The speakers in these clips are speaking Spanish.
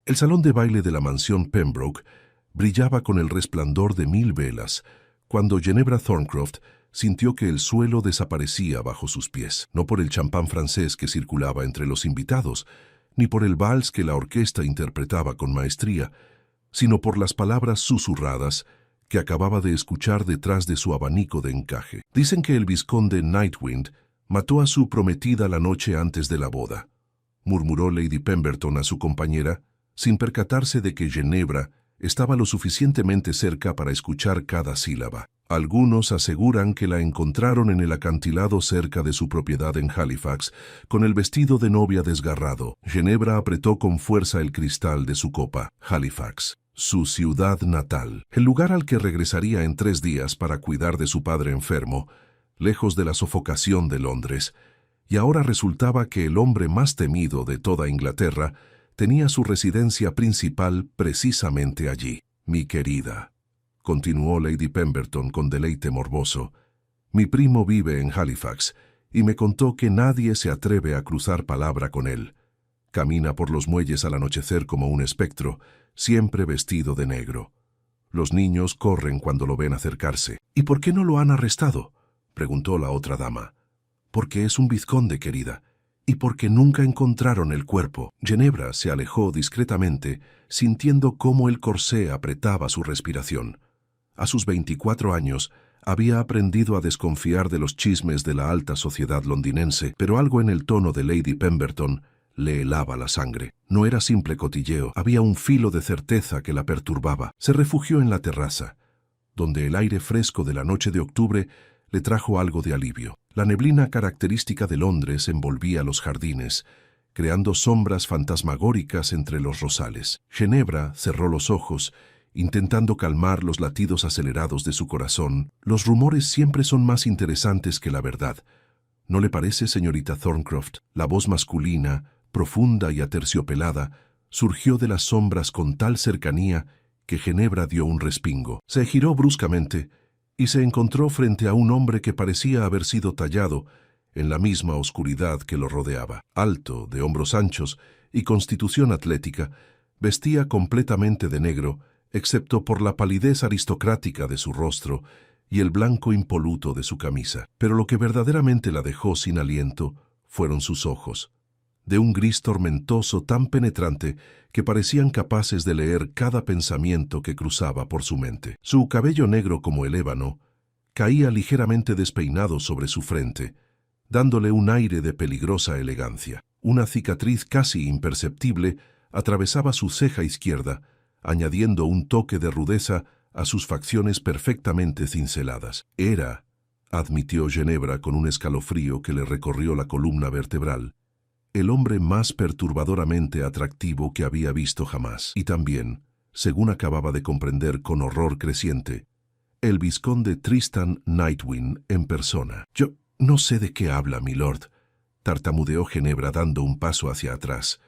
El salón de baile de la mansión Pembroke brillaba con el resplandor de 1000 velas, cuando Ginebra Thorncroft sintió que el suelo desaparecía bajo sus pies, no por el champán francés que circulaba entre los invitados, ni por el vals que la orquesta interpretaba con maestría, sino por las palabras susurradas que acababa de escuchar detrás de su abanico de encaje. Dicen que el vizconde Nightwind mató a su prometida la noche antes de la boda, murmuró Lady Pemberton a su compañera, sin percatarse de que Ginebra estaba lo suficientemente cerca para escuchar cada sílaba. Algunos aseguran que la encontraron en el acantilado cerca de su propiedad en Halifax, con el vestido de novia desgarrado. Ginebra apretó con fuerza el cristal de su copa. Halifax, su ciudad natal, el lugar al que regresaría en 3 días para cuidar de su padre enfermo, lejos de la sofocación de Londres, y ahora resultaba que el hombre más temido de toda Inglaterra tenía su residencia principal precisamente allí. Mi querida, continuó Lady Pemberton con deleite morboso, mi primo vive en Halifax y me contó que nadie se atreve a cruzar palabra con él. Camina por los muelles al anochecer como un espectro, siempre vestido de negro. Los niños corren cuando lo ven acercarse. ¿Y por qué no lo han arrestado?, preguntó la otra dama. Porque es un vizconde, querida, y porque nunca encontraron el cuerpo. Ginebra se alejó discretamente, sintiendo cómo el corsé apretaba su respiración. A sus 24 años, había aprendido a desconfiar de los chismes de la alta sociedad londinense, pero algo en el tono de Lady Pemberton le helaba la sangre. No era simple cotilleo, había un filo de certeza que la perturbaba. Se refugió en la terraza, donde el aire fresco de la noche de octubre le trajo algo de alivio. La neblina característica de Londres envolvía los jardines, creando sombras fantasmagóricas entre los rosales. Ginebra cerró los ojos, intentando calmar los latidos acelerados de su corazón. Los rumores siempre son más interesantes que la verdad. ¿No le parece, señorita Thorncroft? La voz masculina, profunda y aterciopelada, surgió de las sombras con tal cercanía que Ginebra dio un respingo. Se giró bruscamente y se encontró frente a un hombre que parecía haber sido tallado en la misma oscuridad que lo rodeaba. Alto, de hombros anchos y constitución atlética, vestía completamente de negro, excepto por la palidez aristocrática de su rostro y el blanco impoluto de su camisa. Pero lo que verdaderamente la dejó sin aliento fueron sus ojos, de un gris tormentoso tan penetrante que parecían capaces de leer cada pensamiento que cruzaba por su mente. Su cabello negro como el ébano caía ligeramente despeinado sobre su frente, dándole un aire de peligrosa elegancia. Una cicatriz casi imperceptible atravesaba su ceja izquierda, añadiendo un toque de rudeza a sus facciones perfectamente cinceladas. Era, admitió Ginebra con un escalofrío que le recorrió la columna vertebral, el hombre más perturbadoramente atractivo que había visto jamás. Y también, según acababa de comprender con horror creciente, el vizconde Tristan Nightwind en persona. Yo no sé de qué habla, milord, tartamudeó Ginebra dando un paso hacia atrás.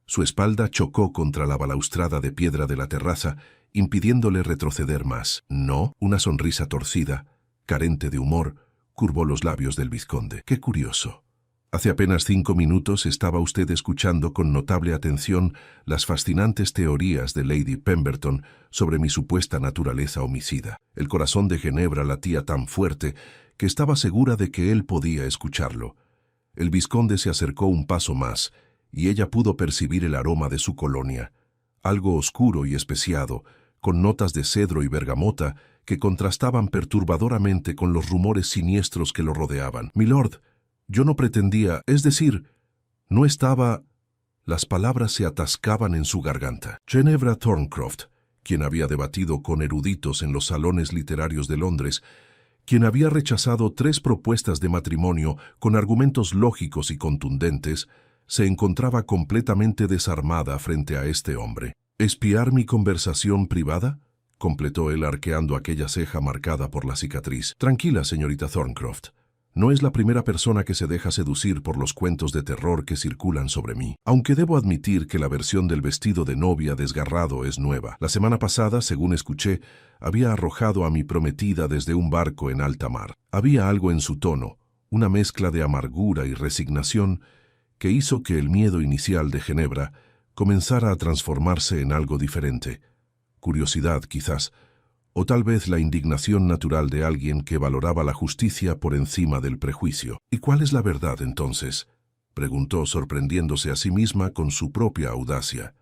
Su espalda chocó contra la balaustrada de piedra de la terraza, impidiéndole retroceder más. No, una sonrisa torcida, carente de humor, curvó los labios del vizconde. Qué curioso. Hace apenas 5 minutos estaba usted escuchando con notable atención las fascinantes teorías de Lady Pemberton sobre mi supuesta naturaleza homicida. El corazón de Ginebra latía tan fuerte que estaba segura de que él podía escucharlo. El vizconde se acercó un paso más, y ella pudo percibir el aroma de su colonia, algo oscuro y especiado, con notas de cedro y bergamota que contrastaban perturbadoramente con los rumores siniestros que lo rodeaban. Milord, yo no pretendía, es decir, no estaba... Las palabras se atascaban en su garganta. Ginebra Thorncroft, quien había debatido con eruditos en los salones literarios de Londres, quien había rechazado 3 propuestas de matrimonio con argumentos lógicos y contundentes, se encontraba completamente desarmada frente a este hombre. ¿Espiar mi conversación privada?, completó él arqueando aquella ceja marcada por la cicatriz. Tranquila, señorita Thorncroft. No es la primera persona que se deja seducir por los cuentos de terror que circulan sobre mí. Aunque debo admitir que la versión del vestido de novia desgarrado es nueva. La semana pasada, según escuché, había arrojado a mi prometida desde un barco en alta mar. Había algo en su tono, una mezcla de amargura y resignación, que hizo que el miedo inicial de Ginebra comenzara a transformarse en algo diferente. Curiosidad, quizás, o tal vez la indignación natural de alguien que valoraba la justicia por encima del prejuicio. ¿Y cuál es la verdad, entonces?, preguntó, sorprendiéndose a sí misma con su propia audacia.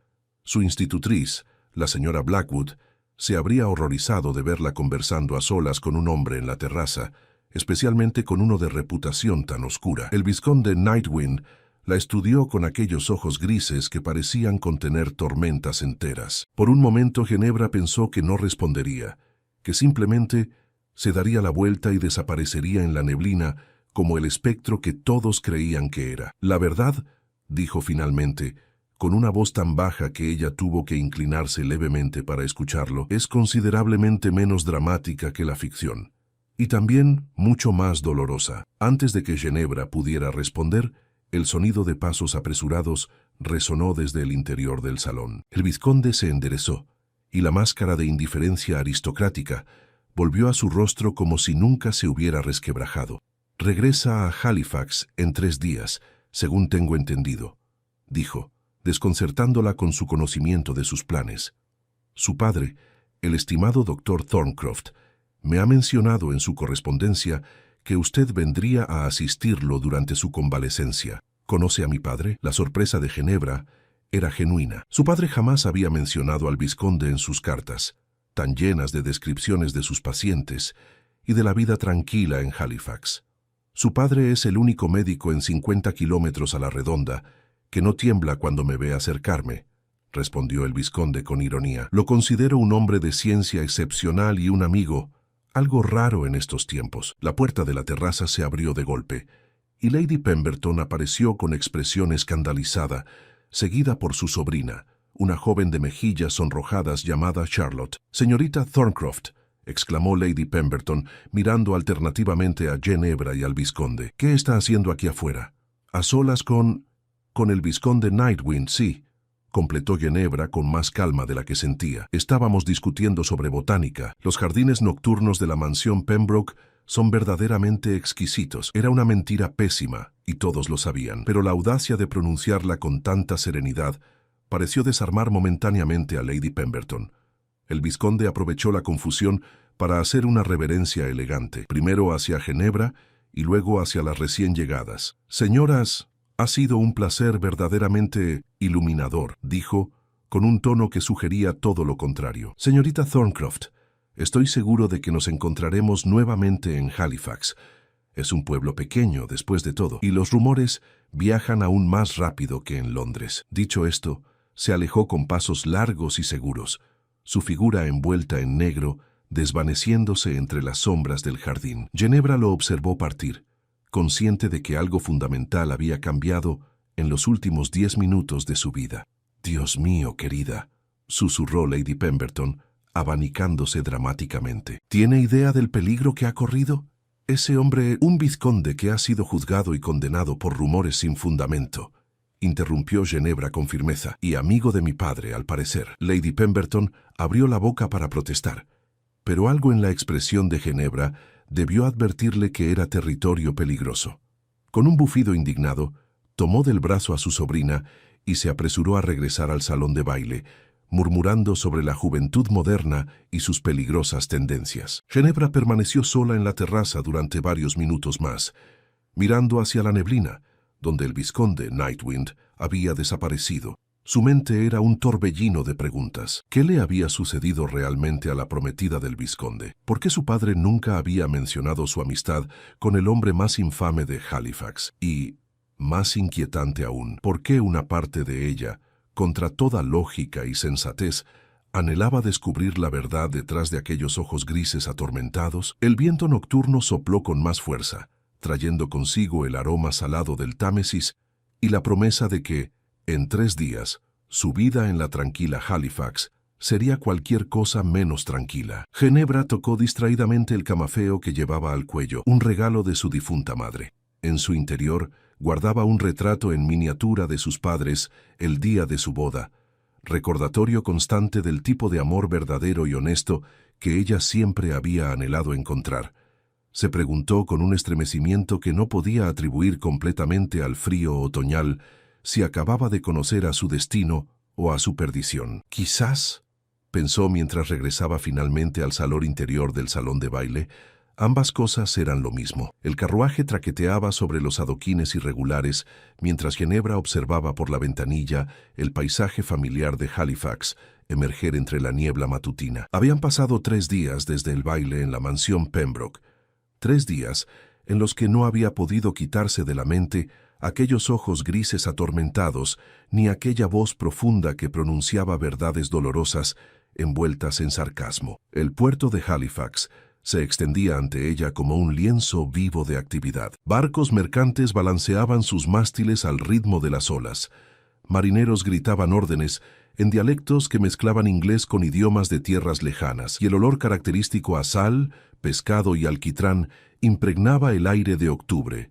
Su institutriz, la señora Blackwood, se habría horrorizado de verla conversando a solas con un hombre en la terraza, especialmente con uno de reputación tan oscura. El vizconde Nightwind la estudió con aquellos ojos grises que parecían contener tormentas enteras. Por un momento Ginebra pensó que no respondería, que simplemente se daría la vuelta y desaparecería en la neblina como el espectro que todos creían que era. «La verdad», dijo finalmente, con una voz tan baja que ella tuvo que inclinarse levemente para escucharlo, «es considerablemente menos dramática que la ficción, y también mucho más dolorosa». Antes de que Ginebra pudiera responder, el sonido de pasos apresurados resonó desde el interior del salón. El vizconde se enderezó, y la máscara de indiferencia aristocrática volvió a su rostro como si nunca se hubiera resquebrajado. «Regresa a Halifax en 3 días, según tengo entendido», dijo, desconcertándola con su conocimiento de sus planes. «Su padre, el estimado doctor Thorncroft, me ha mencionado en su correspondencia que usted vendría a asistirlo durante su convalecencia. ¿Conoce a mi padre?». La sorpresa de Ginebra era genuina. Su padre jamás había mencionado al vizconde en sus cartas, tan llenas de descripciones de sus pacientes y de la vida tranquila en Halifax. «Su padre es el único médico en 50 kilómetros a la redonda que no tiembla cuando me ve acercarme», respondió el vizconde con ironía. «Lo considero un hombre de ciencia excepcional y un amigo, algo raro en estos tiempos». La puerta de la terraza se abrió de golpe, y Lady Pemberton apareció con expresión escandalizada, seguida por su sobrina, una joven de mejillas sonrojadas llamada Charlotte. «Señorita Thorncroft», exclamó Lady Pemberton, mirando alternativamente a Ginebra y al vizconde. «¿Qué está haciendo aquí afuera?». «A solas con el vizconde Nightwind, sí», completó Ginebra con más calma de la que sentía. «Estábamos discutiendo sobre botánica. Los jardines nocturnos de la mansión Pembroke son verdaderamente exquisitos». Era una mentira pésima, y todos lo sabían, pero la audacia de pronunciarla con tanta serenidad pareció desarmar momentáneamente a Lady Pemberton. El vizconde aprovechó la confusión para hacer una reverencia elegante, primero hacia Ginebra y luego hacia las recién llegadas. «Señoras, ha sido un placer verdaderamente iluminador», dijo, con un tono que sugería todo lo contrario. «Señorita Thorncroft, estoy seguro de que nos encontraremos nuevamente en Halifax. Es un pueblo pequeño, después de todo, y los rumores viajan aún más rápido que en Londres». Dicho esto, se alejó con pasos largos y seguros, su figura envuelta en negro, desvaneciéndose entre las sombras del jardín. Ginebra lo observó partir, consciente de que algo fundamental había cambiado en los últimos 10 minutos de su vida. «Dios mío, querida», susurró Lady Pemberton, abanicándose dramáticamente. «¿Tiene idea del peligro que ha corrido? Ese hombre, un vizconde que ha sido juzgado y condenado por rumores sin fundamento», interrumpió Ginebra con firmeza, «y amigo de mi padre, al parecer». Lady Pemberton abrió la boca para protestar, pero algo en la expresión de Ginebra debió advertirle que era territorio peligroso. Con un bufido indignado, tomó del brazo a su sobrina y se apresuró a regresar al salón de baile, murmurando sobre la juventud moderna y sus peligrosas tendencias. Ginebra permaneció sola en la terraza durante varios minutos más, mirando hacia la neblina, donde el vizconde Nightwind había desaparecido. Su mente era un torbellino de preguntas. ¿Qué le había sucedido realmente a la prometida del vizconde? ¿Por qué su padre nunca había mencionado su amistad con el hombre más infame de Halifax? Y, más inquietante aún, ¿por qué una parte de ella, contra toda lógica y sensatez, anhelaba descubrir la verdad detrás de aquellos ojos grises atormentados? El viento nocturno sopló con más fuerza, trayendo consigo el aroma salado del Támesis y la promesa de que, en 3 días, su vida en la tranquila Halifax sería cualquier cosa menos tranquila. Ginebra tocó distraídamente el camafeo que llevaba al cuello, un regalo de su difunta madre. En su interior guardaba un retrato en miniatura de sus padres el día de su boda, recordatorio constante del tipo de amor verdadero y honesto que ella siempre había anhelado encontrar. Se preguntó con un estremecimiento que no podía atribuir completamente al frío otoñal si acababa de conocer a su destino o a su perdición. Quizás, pensó mientras regresaba finalmente al salón interior del salón de baile, ambas cosas eran lo mismo. El carruaje traqueteaba sobre los adoquines irregulares mientras Ginebra observaba por la ventanilla el paisaje familiar de Halifax emerger entre la niebla matutina. Habían pasado 3 días desde el baile en la mansión Pembroke, 3 días en los que no había podido quitarse de la mente aquellos ojos grises atormentados, ni aquella voz profunda que pronunciaba verdades dolorosas envueltas en sarcasmo. El puerto de Halifax se extendía ante ella como un lienzo vivo de actividad. Barcos mercantes balanceaban sus mástiles al ritmo de las olas. Marineros gritaban órdenes en dialectos que mezclaban inglés con idiomas de tierras lejanas, y el olor característico a sal, pescado y alquitrán impregnaba el aire de octubre.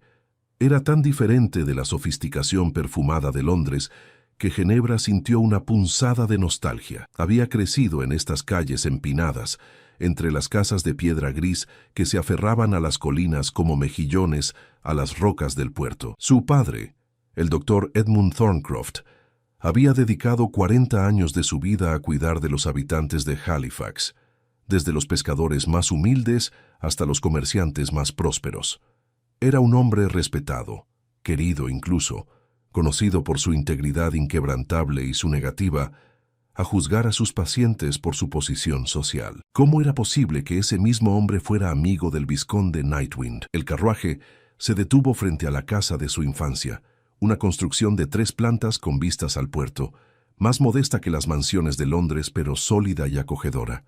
Era tan diferente de la sofisticación perfumada de Londres que Ginebra sintió una punzada de nostalgia. Había crecido en estas calles empinadas, entre las casas de piedra gris que se aferraban a las colinas como mejillones a las rocas del puerto. Su padre, el doctor Edmund Thorncroft, había dedicado 40 años de su vida a cuidar de los habitantes de Halifax, desde los pescadores más humildes hasta los comerciantes más prósperos. Era un hombre respetado, querido incluso, conocido por su integridad inquebrantable y su negativa a juzgar a sus pacientes por su posición social. ¿Cómo era posible que ese mismo hombre fuera amigo del vizconde Nightwind? El carruaje se detuvo frente a la casa de su infancia, una construcción de 3 plantas con vistas al puerto, más modesta que las mansiones de Londres, pero sólida y acogedora.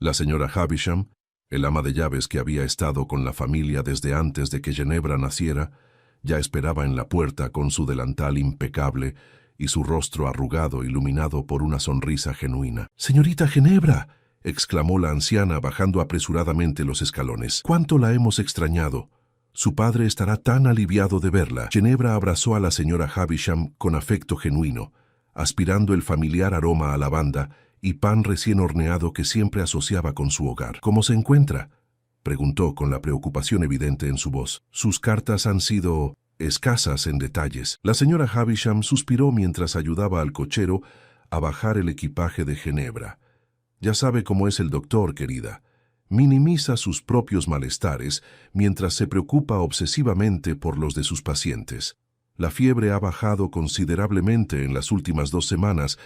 La señora Havisham, el ama de llaves que había estado con la familia desde antes de que Ginebra naciera, ya esperaba en la puerta con su delantal impecable y su rostro arrugado iluminado por una sonrisa genuina. «¡Señorita Ginebra!», exclamó la anciana bajando apresuradamente los escalones. «¡Cuánto la hemos extrañado! Su padre estará tan aliviado de verla». Ginebra abrazó a la señora Havisham con afecto genuino, aspirando el familiar aroma a lavanda y pan recién horneado que siempre asociaba con su hogar. «¿Cómo se encuentra?», preguntó con la preocupación evidente en su voz. «Sus cartas han sido escasas en detalles». La señora Havisham suspiró mientras ayudaba al cochero a bajar el equipaje de Ginebra. «Ya sabe cómo es el doctor, querida. Minimiza sus propios malestares mientras se preocupa obsesivamente por los de sus pacientes. La fiebre ha bajado considerablemente en las últimas 2 semanas,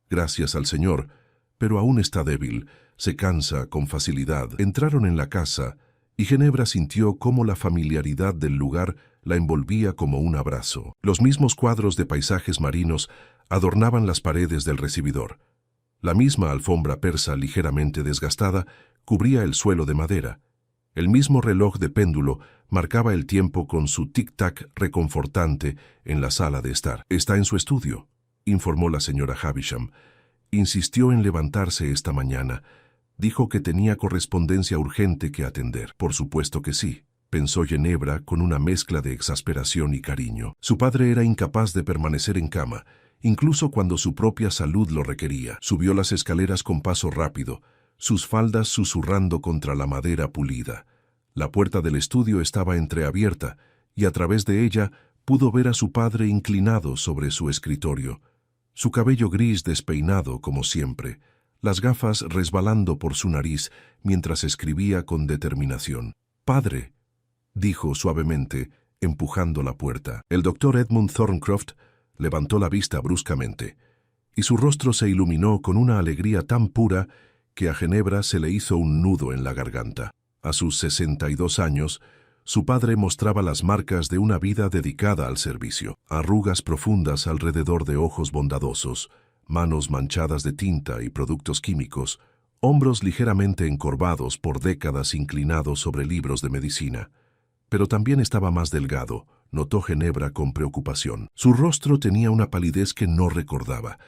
gracias al Señor, pero aún está débil, se cansa con facilidad». Entraron en la casa y Ginebra sintió cómo la familiaridad del lugar la envolvía como un abrazo. Los mismos cuadros de paisajes marinos adornaban las paredes del recibidor. La misma alfombra persa ligeramente desgastada cubría el suelo de madera. El mismo reloj de péndulo marcaba el tiempo con su tic-tac reconfortante en la sala de estar. «Está en su estudio», informó la señora Havisham. «Insistió en levantarse esta mañana. Dijo que tenía correspondencia urgente que atender». «Por supuesto que sí», pensó Ginebra con una mezcla de exasperación y cariño. Su padre era incapaz de permanecer en cama, incluso cuando su propia salud lo requería. Subió las escaleras con paso rápido, sus faldas susurrando contra la madera pulida. La puerta del estudio estaba entreabierta y a través de ella pudo ver a su padre inclinado sobre su escritorio, su cabello gris despeinado como siempre, las gafas resbalando por su nariz mientras escribía con determinación. «Padre», dijo suavemente, empujando la puerta. El doctor Edmund Thorncroft levantó la vista bruscamente, y su rostro se iluminó con una alegría tan pura que a Ginebra se le hizo un nudo en la garganta. A sus 62 años, su padre mostraba las marcas de una vida dedicada al servicio. Arrugas profundas alrededor de ojos bondadosos, manos manchadas de tinta y productos químicos, hombros ligeramente encorvados por décadas inclinados sobre libros de medicina. Pero también estaba más delgado, notó Ginebra con preocupación. Su rostro tenía una palidez que no recordaba,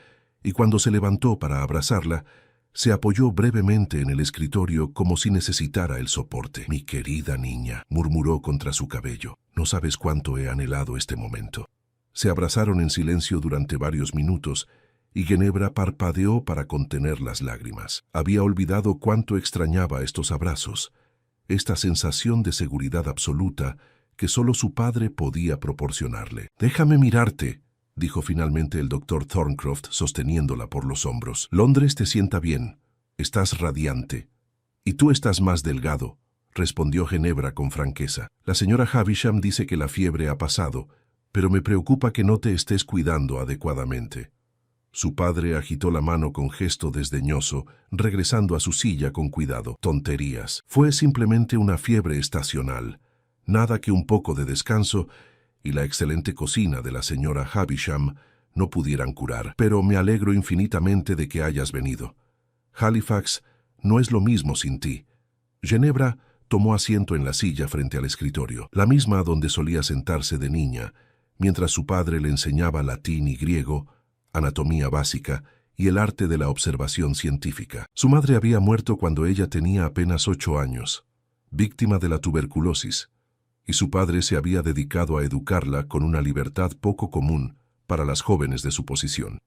y cuando se levantó para abrazarla, se apoyó brevemente en el escritorio como si necesitara el soporte. «Mi querida niña», murmuró contra su cabello, «no sabes cuánto he anhelado este momento». Se abrazaron en silencio durante varios minutos, y Ginebra parpadeó para contener las lágrimas. Había olvidado cuánto extrañaba estos abrazos, esta sensación de seguridad absoluta que solo su padre podía proporcionarle. «Déjame mirarte», dijo finalmente el doctor Thorncroft sosteniéndola por los hombros. Londres te sienta bien. Estás radiante. Y tú estás más delgado, respondió Ginebra con franqueza. La señora Havisham dice que la fiebre ha pasado, pero me preocupa que no te estés cuidando adecuadamente. Su padre agitó la mano con gesto desdeñoso, regresando a su silla con cuidado. Tonterías. Fue simplemente una fiebre estacional. Nada que un poco de descanso y la excelente cocina de la señora Havisham no pudieran curar. Pero me alegro infinitamente de que hayas venido. Halifax no es lo mismo sin ti. Ginebra tomó asiento en la silla frente al escritorio, la misma donde solía sentarse de niña, mientras su padre le enseñaba latín y griego, anatomía básica y el arte de la observación científica. Su madre había muerto cuando ella tenía apenas 8 años, víctima de la tuberculosis, y su padre se había dedicado a educarla con una libertad poco común para las jóvenes de su posición.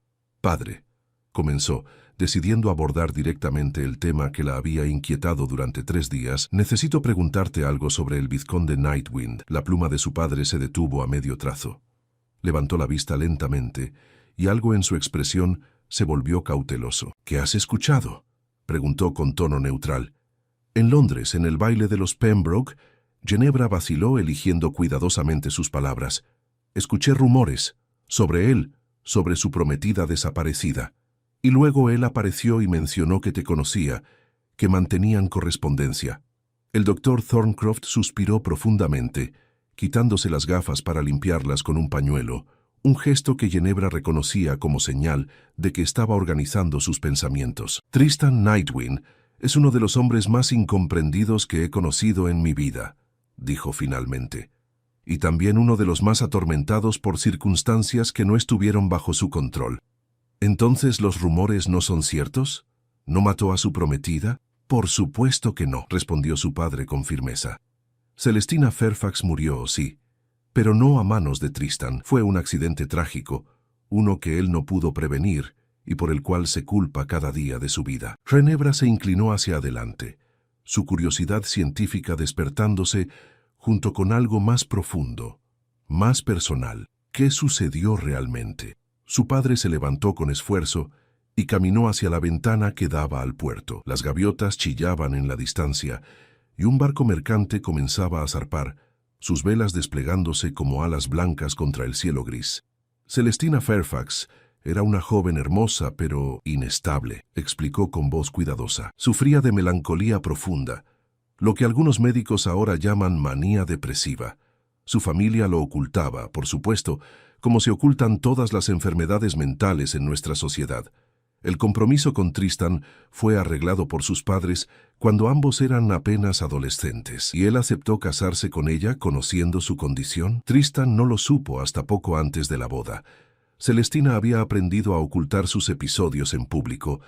Padre, comenzó, decidiendo abordar directamente el tema que la había inquietado durante 3 días, necesito preguntarte algo sobre el vizconde Nightwind. La pluma de su padre se detuvo a medio trazo. Levantó la vista lentamente y algo en su expresión se volvió cauteloso. ¿Qué has escuchado?, preguntó con tono neutral. En Londres, en el baile de los Pembroke, Ginebra vaciló eligiendo cuidadosamente sus palabras. Escuché rumores sobre él, sobre su prometida desaparecida. Y luego él apareció y mencionó que te conocía, que mantenían correspondencia. El doctor Thorncroft suspiró profundamente, quitándose las gafas para limpiarlas con un pañuelo, un gesto que Ginebra reconocía como señal de que estaba organizando sus pensamientos. Tristan Nightwind es uno de los hombres más incomprendidos que he conocido en mi vida, dijo finalmente, y también uno de los más atormentados por circunstancias que no estuvieron bajo su control. ¿Entonces los rumores no son ciertos? ¿No mató a su prometida? Por supuesto que no, respondió su padre con firmeza. Celestina Fairfax murió, sí, pero no a manos de Tristan. Fue un accidente trágico, uno que él no pudo prevenir y por el cual se culpa cada día de su vida. Ginebra se inclinó hacia adelante, su curiosidad científica despertándose junto con algo más profundo, más personal. ¿Qué sucedió realmente? Su padre se levantó con esfuerzo y caminó hacia la ventana que daba al puerto. Las gaviotas chillaban en la distancia y un barco mercante comenzaba a zarpar, sus velas desplegándose como alas blancas contra el cielo gris. Celestina Fairfax era una joven hermosa pero inestable, explicó con voz cuidadosa. Sufría de melancolía profunda, lo que algunos médicos ahora llaman manía depresiva. Su familia lo ocultaba, por supuesto, como se ocultan todas las enfermedades mentales en nuestra sociedad. El compromiso con Tristan fue arreglado por sus padres cuando ambos eran apenas adolescentes, y él aceptó casarse con ella conociendo su condición. Tristan no lo supo hasta poco antes de la boda. Celestina había aprendido a ocultar sus episodios en público,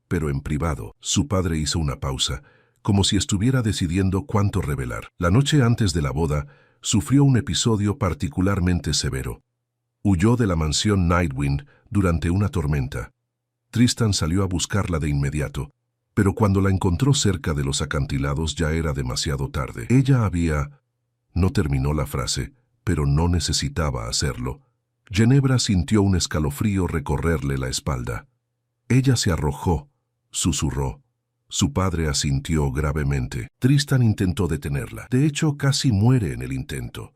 pero en privado. Su padre hizo una pausa, como si estuviera decidiendo cuánto revelar. La noche antes de la boda, sufrió un episodio particularmente severo. Huyó de la mansión Nightwind durante una tormenta. Tristan salió a buscarla de inmediato, pero cuando la encontró cerca de los acantilados ya era demasiado tarde. Ella había... No terminó la frase, pero no necesitaba hacerlo. Ginebra sintió un escalofrío recorrerle la espalda. Ella se arrojó, susurró. Su padre asintió gravemente. Tristan intentó detenerla. De hecho, casi muere en el intento.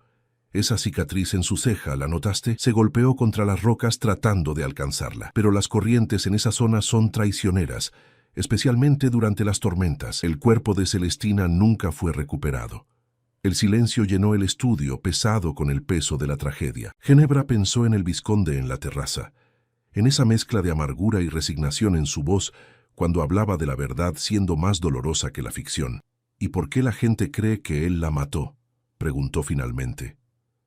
Esa cicatriz en su ceja, ¿la notaste? Se golpeó contra las rocas tratando de alcanzarla. Pero las corrientes en esa zona son traicioneras, especialmente durante las tormentas. El cuerpo de Celestina nunca fue recuperado. El silencio llenó el estudio, pesado con el peso de la tragedia. Ginebra pensó en el vizconde en la terraza, en esa mezcla de amargura y resignación en su voz cuando hablaba de la verdad siendo más dolorosa que la ficción. ¿Y por qué la gente cree que él la mató?, preguntó finalmente.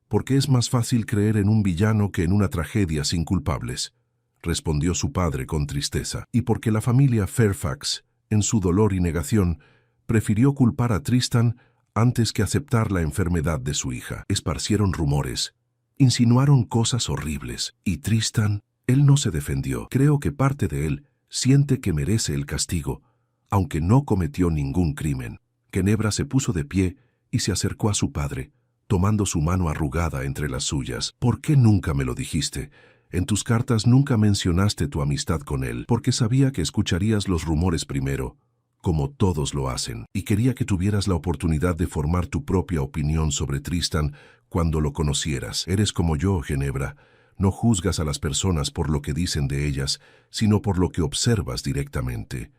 Porque es más fácil creer en un villano que en una tragedia sin culpables, respondió su padre con tristeza. Y porque la familia Fairfax, en su dolor y negación, prefirió culpar a Tristan antes que aceptar la enfermedad de su hija. Esparcieron rumores, insinuaron cosas horribles, y Tristan, él no se defendió. Creo que parte de él siente que merece el castigo, aunque no cometió ningún crimen. Ginebra se puso de pie y se acercó a su padre, tomando su mano arrugada entre las suyas. ¿Por qué nunca me lo dijiste? En tus cartas nunca mencionaste tu amistad con él, porque sabía que escucharías los rumores primero, como todos lo hacen, y quería que tuvieras la oportunidad de formar tu propia opinión sobre Tristan cuando lo conocieras. Eres como yo, Ginebra. No juzgas a las personas por lo que dicen de ellas, sino por lo que observas directamente.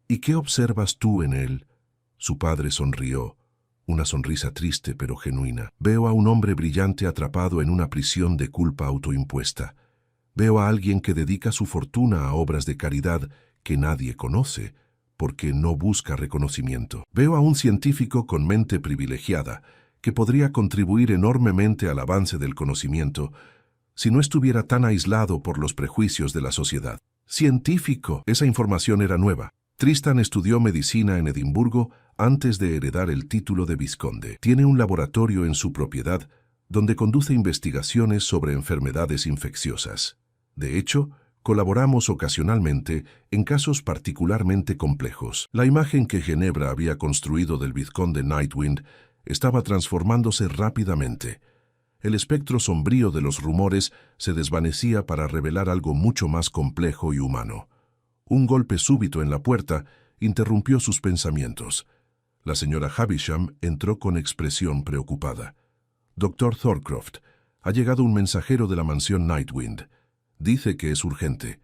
¿Y qué observas tú en él? Su padre sonrió, una sonrisa triste pero genuina. Veo a un hombre brillante atrapado en una prisión de culpa autoimpuesta. Veo a alguien que dedica su fortuna a obras de caridad que nadie conoce, porque no busca reconocimiento. Veo a un científico con mente privilegiada, que podría contribuir enormemente al avance del conocimiento si no estuviera tan aislado por los prejuicios de la sociedad. Científico. Esa información era nueva. Tristan estudió medicina en Edimburgo antes de heredar el título de vizconde. Tiene un laboratorio en su propiedad donde conduce investigaciones sobre enfermedades infecciosas. De hecho, colaboramos ocasionalmente en casos particularmente complejos. La imagen que Ginebra había construido del vizconde Nightwind estaba transformándose rápidamente. El espectro sombrío de los rumores se desvanecía para revelar algo mucho más complejo y humano. Un golpe súbito en la puerta interrumpió sus pensamientos. La señora Havisham entró con expresión preocupada. «Doctor Thorncroft, ha llegado un mensajero de la mansión Nightwind. Dice que es urgente».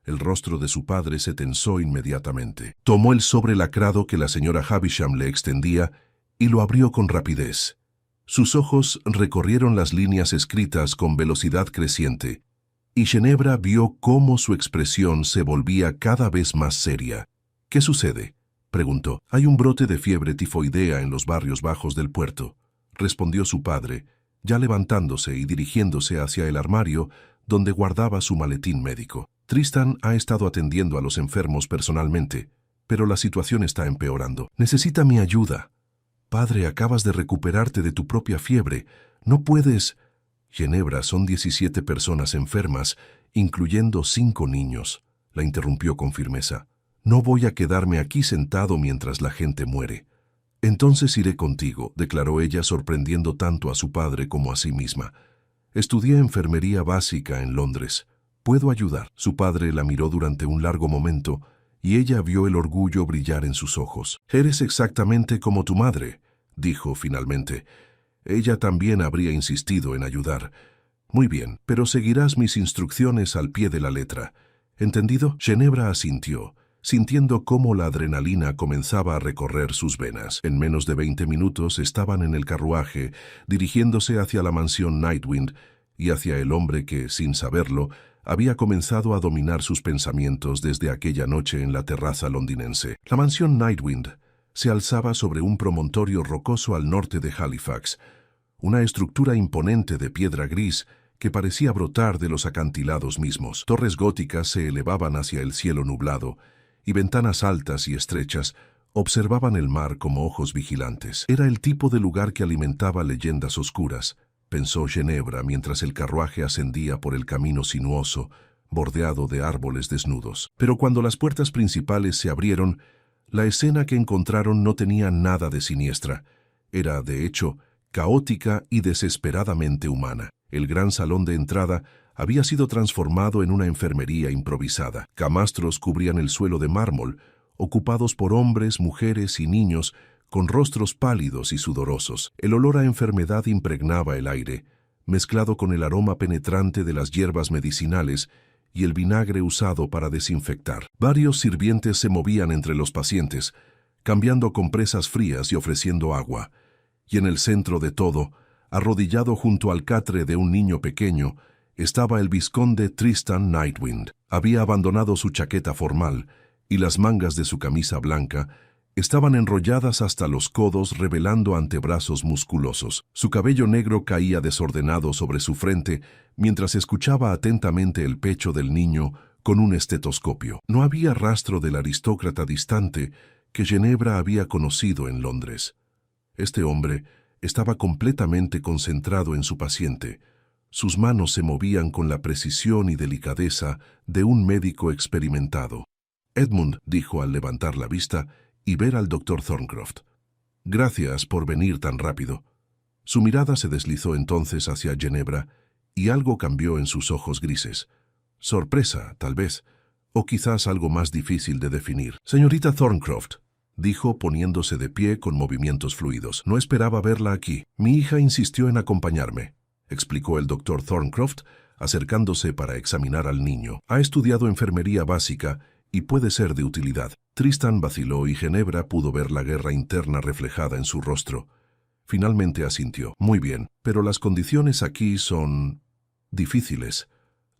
El rostro de su padre se tensó inmediatamente. Tomó el sobre lacrado que la señora Havisham le extendía y lo abrió con rapidez. Sus ojos recorrieron las líneas escritas con velocidad creciente, y Ginebra vio cómo su expresión se volvía cada vez más seria. «¿Qué sucede?», preguntó. «Hay un brote de fiebre tifoidea en los barrios bajos del puerto», respondió su padre, ya levantándose y dirigiéndose hacia el armario donde guardaba su maletín médico. «Tristan ha estado atendiendo a los enfermos personalmente, pero la situación está empeorando. Necesita mi ayuda». «Padre, acabas de recuperarte de tu propia fiebre. No puedes...» «Ginebra, son 17 personas enfermas, incluyendo 5 niños», la interrumpió con firmeza. «No voy a quedarme aquí sentado mientras la gente muere». «Entonces iré contigo», declaró ella, sorprendiendo tanto a su padre como a sí misma. «Estudié enfermería básica en Londres. ¿Puedo ayudar?». Su padre la miró durante un largo momento y ella vio el orgullo brillar en sus ojos. «Eres exactamente como tu madre», dijo finalmente. Ella también habría insistido en ayudar. «Muy bien, pero seguirás mis instrucciones al pie de la letra. ¿Entendido?». Ginebra asintió, sintiendo cómo la adrenalina comenzaba a recorrer sus venas. En menos de 20 minutos estaban en el carruaje, dirigiéndose hacia la mansión Nightwind y hacia el hombre que, sin saberlo, había comenzado a dominar sus pensamientos desde aquella noche en la terraza londinense. La mansión Nightwind se alzaba sobre un promontorio rocoso al norte de Halifax, una estructura imponente de piedra gris que parecía brotar de los acantilados mismos. Torres góticas se elevaban hacia el cielo nublado, y ventanas altas y estrechas observaban el mar como ojos vigilantes. Era el tipo de lugar que alimentaba leyendas oscuras, pensó Ginebra mientras el carruaje ascendía por el camino sinuoso, bordeado de árboles desnudos. Pero cuando las puertas principales se abrieron, la escena que encontraron no tenía nada de siniestra. Era, de hecho, caótica y desesperadamente humana. El gran salón de entrada había sido transformado en una enfermería improvisada. Camastros cubrían el suelo de mármol, ocupados por hombres, mujeres y niños con rostros pálidos y sudorosos. El olor a enfermedad impregnaba el aire, mezclado con el aroma penetrante de las hierbas medicinales y el vinagre usado para desinfectar. Varios sirvientes se movían entre los pacientes, cambiando compresas frías y ofreciendo agua. Y en el centro de todo, arrodillado junto al catre de un niño pequeño, estaba el vizconde Tristan Nightwind. Había abandonado su chaqueta formal y las mangas de su camisa blanca estaban enrolladas hasta los codos, revelando antebrazos musculosos. Su cabello negro caía desordenado sobre su frente mientras escuchaba atentamente el pecho del niño con un estetoscopio. No había rastro del aristócrata distante que Ginebra había conocido en Londres. Este hombre estaba completamente concentrado en su paciente. Sus manos se movían con la precisión y delicadeza de un médico experimentado. «Edmund», dijo al levantar la vista y ver al doctor Thorncroft. «Gracias por venir tan rápido». Su mirada se deslizó entonces hacia Ginebra y algo cambió en sus ojos grises. Sorpresa, tal vez, o quizás algo más difícil de definir. Señorita Thorncroft, dijo poniéndose de pie con movimientos fluidos. No esperaba verla aquí. Mi hija insistió en acompañarme, explicó el doctor Thorncroft, acercándose para examinar al niño. Ha estudiado enfermería básica y puede ser de utilidad. Tristan vaciló y Ginebra pudo ver la guerra interna reflejada en su rostro. Finalmente asintió. Muy bien, pero las condiciones aquí son difíciles.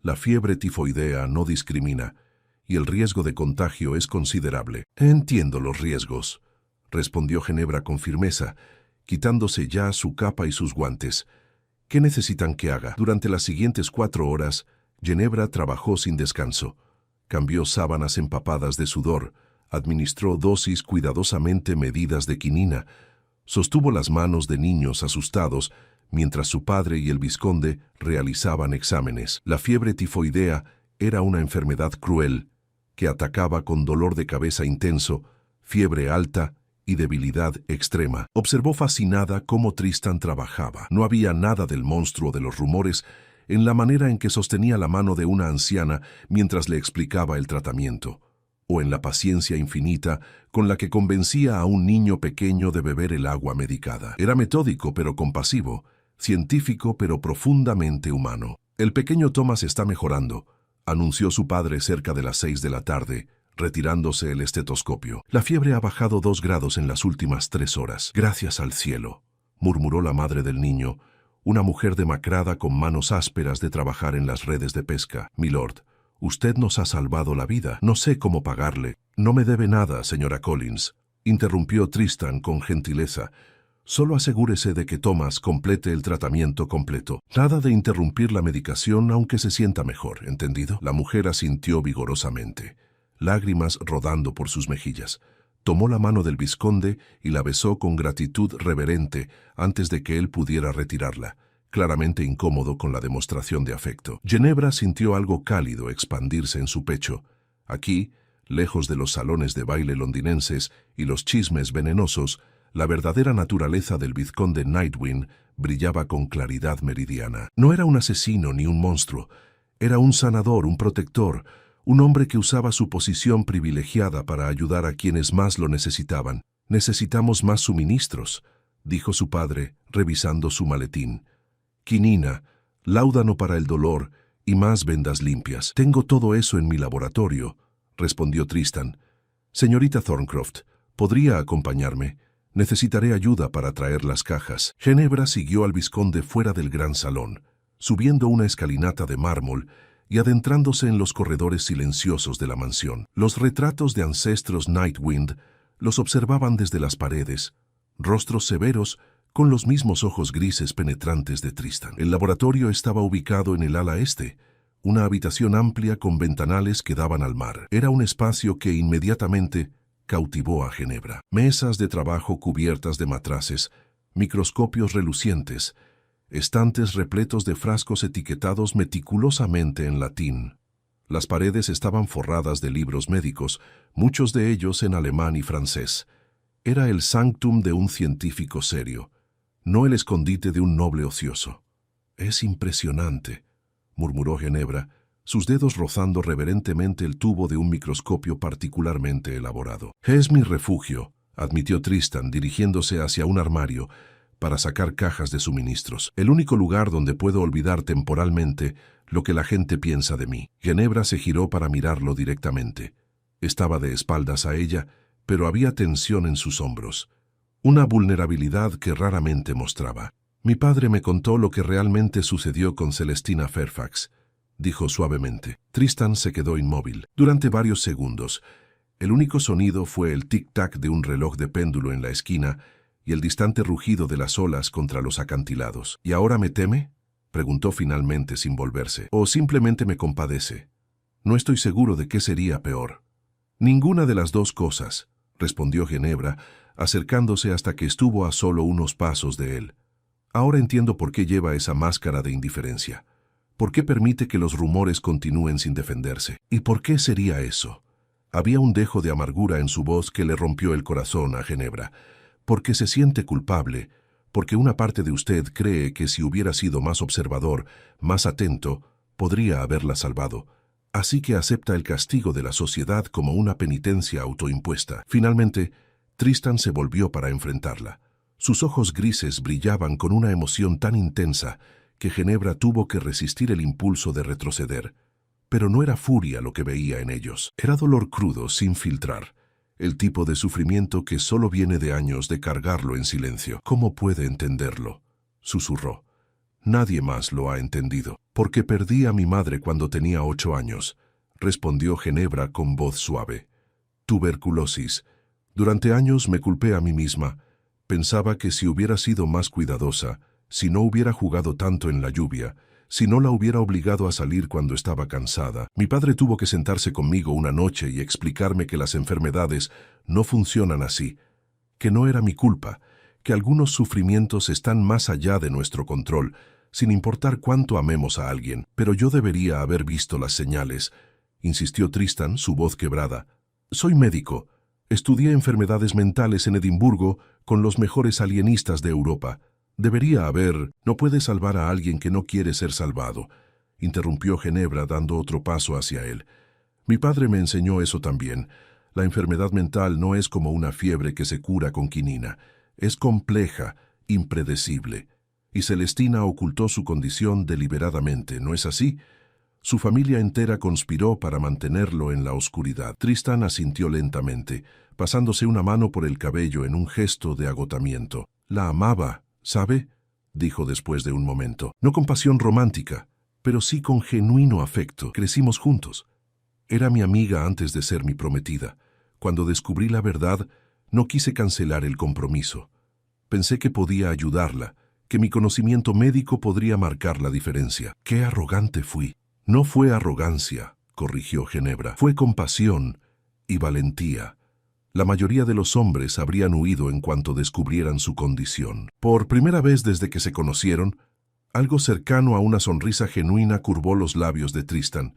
La fiebre tifoidea no discrimina y el riesgo de contagio es considerable. Entiendo los riesgos, respondió Ginebra con firmeza, quitándose ya su capa y sus guantes. ¿Qué necesitan que haga? Durante las siguientes 4 horas, Ginebra trabajó sin descanso. Cambió sábanas empapadas de sudor, administró dosis cuidadosamente medidas de quinina, sostuvo las manos de niños asustados mientras su padre y el vizconde realizaban exámenes. La fiebre tifoidea era una enfermedad cruel que atacaba con dolor de cabeza intenso, fiebre alta y debilidad extrema. Observó fascinada cómo Tristan trabajaba. No había nada del monstruo de los rumores en la manera en que sostenía la mano de una anciana mientras le explicaba el tratamiento, o en la paciencia infinita con la que convencía a un niño pequeño de beber el agua medicada. Era metódico pero compasivo, científico pero profundamente humano. El pequeño Thomas está mejorando, anunció su padre cerca de las 6 de la tarde, retirándose el estetoscopio. La fiebre ha bajado 2 grados en las últimas 3 horas. Gracias al cielo, murmuró la madre del niño, una mujer demacrada con manos ásperas de trabajar en las redes de pesca. Milord, usted nos ha salvado la vida. No sé cómo pagarle. No me debe nada, señora Collins, interrumpió Tristan con gentileza. Solo asegúrese de que Thomas complete el tratamiento completo. Nada de interrumpir la medicación aunque se sienta mejor, ¿entendido? La mujer asintió vigorosamente, lágrimas rodando por sus mejillas. Tomó la mano del vizconde y la besó con gratitud reverente antes de que él pudiera retirarla, claramente incómodo con la demostración de afecto. Ginebra sintió algo cálido expandirse en su pecho. Aquí, lejos de los salones de baile londinenses y los chismes venenosos, la verdadera naturaleza del vizconde Nightwind brillaba con claridad meridiana. No era un asesino ni un monstruo. Era un sanador, un protector, un hombre que usaba su posición privilegiada para ayudar a quienes más lo necesitaban. Necesitamos más suministros, dijo su padre, revisando su maletín. Quinina, láudano para el dolor y más vendas limpias. Tengo todo eso en mi laboratorio, respondió Tristan. Señorita Thorncroft, ¿podría acompañarme? Necesitaré ayuda para traer las cajas. Ginebra siguió al vizconde fuera del gran salón, subiendo una escalinata de mármol y adentrándose en los corredores silenciosos de la mansión. Los retratos de ancestros Nightwind los observaban desde las paredes, rostros severos con los mismos ojos grises penetrantes de Tristan. El laboratorio estaba ubicado en el ala este, una habitación amplia con ventanales que daban al mar. Era un espacio que inmediatamente cautivó a Ginebra. Mesas de trabajo cubiertas de matraces, microscopios relucientes, estantes repletos de frascos etiquetados meticulosamente en latín. Las paredes estaban forradas de libros médicos, muchos de ellos en alemán y francés. Era el sanctum de un científico serio, no el escondite de un noble ocioso. «Es impresionante», murmuró Ginebra, sus dedos rozando reverentemente el tubo de un microscopio particularmente elaborado. «Es mi refugio», admitió Tristan, dirigiéndose hacia un armario para sacar cajas de suministros. «El único lugar donde puedo olvidar temporalmente lo que la gente piensa de mí». Ginebra se giró para mirarlo directamente. Estaba de espaldas a ella, pero había tensión en sus hombros, una vulnerabilidad que raramente mostraba. «Mi padre me contó lo que realmente sucedió con Celestina Fairfax», dijo suavemente. Tristan se quedó inmóvil. Durante varios segundos, el único sonido fue el tic-tac de un reloj de péndulo en la esquina y el distante rugido de las olas contra los acantilados. «¿Y ahora me teme?», preguntó finalmente sin volverse. «¿O simplemente me compadece? No estoy seguro de qué sería peor». «Ninguna de las dos cosas», respondió Ginebra, acercándose hasta que estuvo a solo unos pasos de él. «Ahora entiendo por qué lleva esa máscara de indiferencia. ¿Por qué permite que los rumores continúen sin defenderse? ¿Y por qué sería eso?». Había un dejo de amargura en su voz que le rompió el corazón a Ginebra. «Porque se siente culpable, porque una parte de usted cree que si hubiera sido más observador, más atento, podría haberla salvado. Así que acepta el castigo de la sociedad como una penitencia autoimpuesta. Finalmente, Tristan se volvió para enfrentarla. Sus ojos grises brillaban con una emoción tan intensa que Ginebra tuvo que resistir el impulso de retroceder. Pero no era furia lo que veía en ellos. Era dolor crudo, sin filtrar. El tipo de sufrimiento que solo viene de años de cargarlo en silencio. ¿Cómo puede entenderlo?, susurró. Nadie más lo ha entendido. Porque perdí a mi madre cuando tenía 8 años, respondió Ginebra con voz suave. Tuberculosis. Durante años me culpé a mí misma. Pensaba que si hubiera sido más cuidadosa, si no hubiera jugado tanto en la lluvia, si no la hubiera obligado a salir cuando estaba cansada. Mi padre tuvo que sentarse conmigo una noche y explicarme que las enfermedades no funcionan así, que no era mi culpa, que algunos sufrimientos están más allá de nuestro control, sin importar cuánto amemos a alguien. Pero yo debería haber visto las señales, insistió Tristan, su voz quebrada. Soy médico. Estudié enfermedades mentales en Edimburgo con los mejores alienistas de Europa. Debería haber... No puede salvar a alguien que no quiere ser salvado, interrumpió Ginebra dando otro paso hacia él. Mi padre me enseñó eso también. La enfermedad mental no es como una fiebre que se cura con quinina. Es compleja, impredecible. Y Celestina ocultó su condición deliberadamente, ¿no es así? Su familia entera conspiró para mantenerlo en la oscuridad. Tristan asintió lentamente, pasándose una mano por el cabello en un gesto de agotamiento. La amaba, ¿sabe?, dijo después de un momento. No con pasión romántica, pero sí con genuino afecto. Crecimos juntos. Era mi amiga antes de ser mi prometida. Cuando descubrí la verdad, no quise cancelar el compromiso. Pensé que podía ayudarla, que mi conocimiento médico podría marcar la diferencia. ¡Qué arrogante fui! No fue arrogancia, corrigió Ginebra. Fue compasión y valentía. La mayoría de los hombres habrían huido en cuanto descubrieran su condición. Por primera vez desde que se conocieron, algo cercano a una sonrisa genuina curvó los labios de Tristan.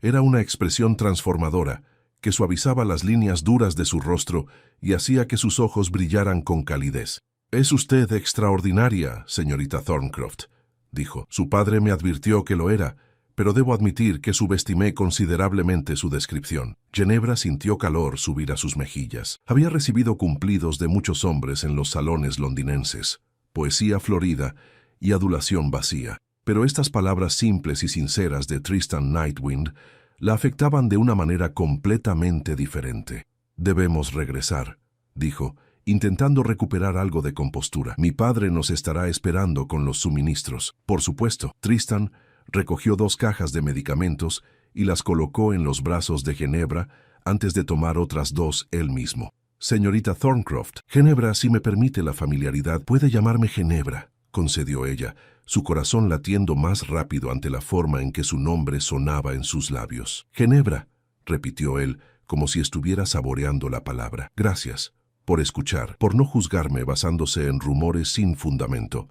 Era una expresión transformadora, que suavizaba las líneas duras de su rostro y hacía que sus ojos brillaran con calidez. «Es usted extraordinaria, señorita Thorncroft», dijo. «Su padre me advirtió que lo era, pero debo admitir que subestimé considerablemente su descripción». Ginebra sintió calor subir a sus mejillas. Había recibido cumplidos de muchos hombres en los salones londinenses, poesía florida y adulación vacía. Pero estas palabras simples y sinceras de Tristan Nightwind la afectaban de una manera completamente diferente. «Debemos regresar», dijo, intentando recuperar algo de compostura. «Mi padre nos estará esperando con los suministros». «Por supuesto». Tristan recogió 2 cajas de medicamentos y las colocó en los brazos de Ginebra antes de tomar otras 2 él mismo. «Señorita Thorncroft, Ginebra, si me permite la familiaridad, puede llamarme Ginebra», concedió ella, su corazón latiendo más rápido ante la forma en que su nombre sonaba en sus labios. «Ginebra», repitió él, como si estuviera saboreando la palabra. «Gracias por escuchar, por no juzgarme basándose en rumores sin fundamento.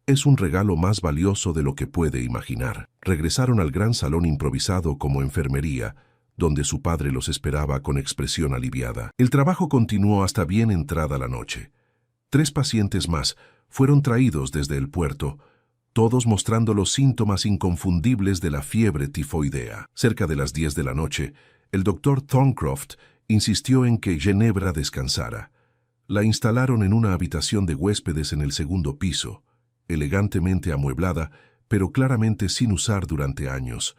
Es un regalo más valioso de lo que puede imaginar». Regresaron al gran salón improvisado como enfermería, donde su padre los esperaba con expresión aliviada. El trabajo continuó hasta bien entrada la noche. 3 pacientes más fueron traídos desde el puerto, todos mostrando los síntomas inconfundibles de la fiebre tifoidea. Cerca de las 10 de la noche, el doctor Thorncroft insistió en que Ginebra descansara. La instalaron en una habitación de huéspedes en el 2º piso, elegantemente amueblada, pero claramente sin usar durante años.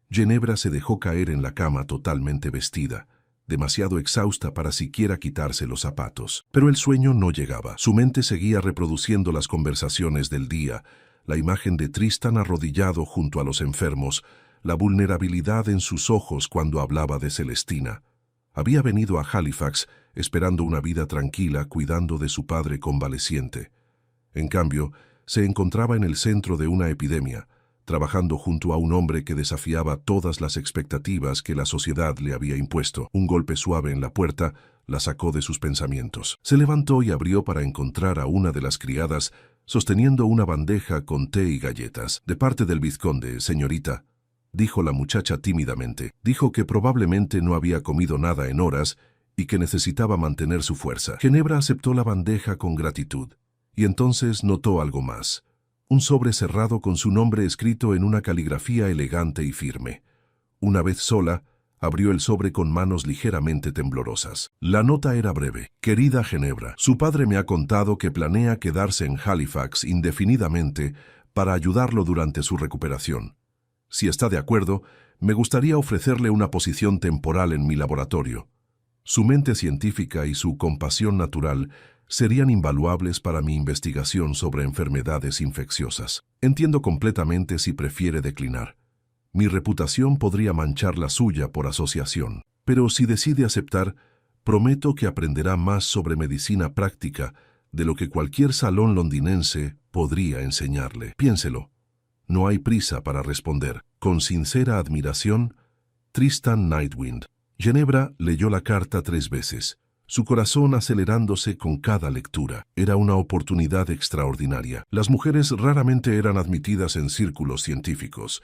Ginebra se dejó caer en la cama totalmente vestida, demasiado exhausta para siquiera quitarse los zapatos. Pero el sueño no llegaba. Su mente seguía reproduciendo las conversaciones del día, la imagen de Tristan arrodillado junto a los enfermos, la vulnerabilidad en sus ojos cuando hablaba de Celestina. Había venido a Halifax esperando una vida tranquila, cuidando de su padre convaleciente. En cambio, se encontraba en el centro de una epidemia, trabajando junto a un hombre que desafiaba todas las expectativas que la sociedad le había impuesto. Un golpe suave en la puerta la sacó de sus pensamientos. Se levantó y abrió para encontrar a una de las criadas sosteniendo una bandeja con té y galletas. «De parte del vizconde, señorita», dijo la muchacha tímidamente. Dijo que probablemente no había comido nada en horas y que necesitaba mantener su fuerza. Ginebra aceptó la bandeja con gratitud Y entonces notó algo más. Un sobre cerrado con su nombre escrito en una caligrafía elegante y firme. Una vez sola, abrió el sobre con manos ligeramente temblorosas. La nota era breve. Querida Ginebra, su padre me ha contado que planea quedarse en Halifax indefinidamente para ayudarlo durante su recuperación. Si está de acuerdo, me gustaría ofrecerle una posición temporal en mi laboratorio. Su mente científica y su compasión natural serían invaluables para mi investigación sobre enfermedades infecciosas. Entiendo completamente si prefiere declinar. Mi reputación podría manchar la suya por asociación, pero si decide aceptar, prometo que aprenderá más sobre medicina práctica de lo que cualquier salón londinense podría enseñarle. Piénselo. No hay prisa para responder. Con sincera admiración, Tristan Nightwind. Ginebra leyó la carta 3 veces, su corazón acelerándose con cada lectura. Era una oportunidad extraordinaria. Las mujeres raramente eran admitidas en círculos científicos,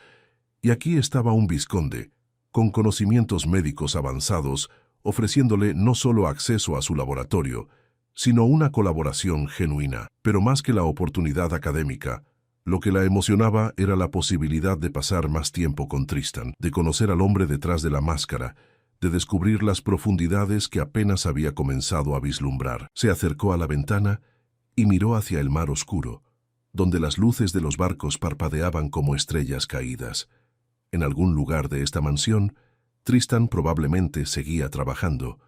y aquí estaba un vizconde, con conocimientos médicos avanzados, ofreciéndole no solo acceso a su laboratorio, sino una colaboración genuina. Pero más que la oportunidad académica, lo que la emocionaba era la posibilidad de pasar más tiempo con Tristan, de conocer al hombre detrás de la máscara, de descubrir las profundidades que apenas había comenzado a vislumbrar. Se acercó a la ventana y miró hacia el mar oscuro, donde las luces de los barcos parpadeaban como estrellas caídas. En algún lugar de esta mansión, Tristan probablemente seguía trabajando,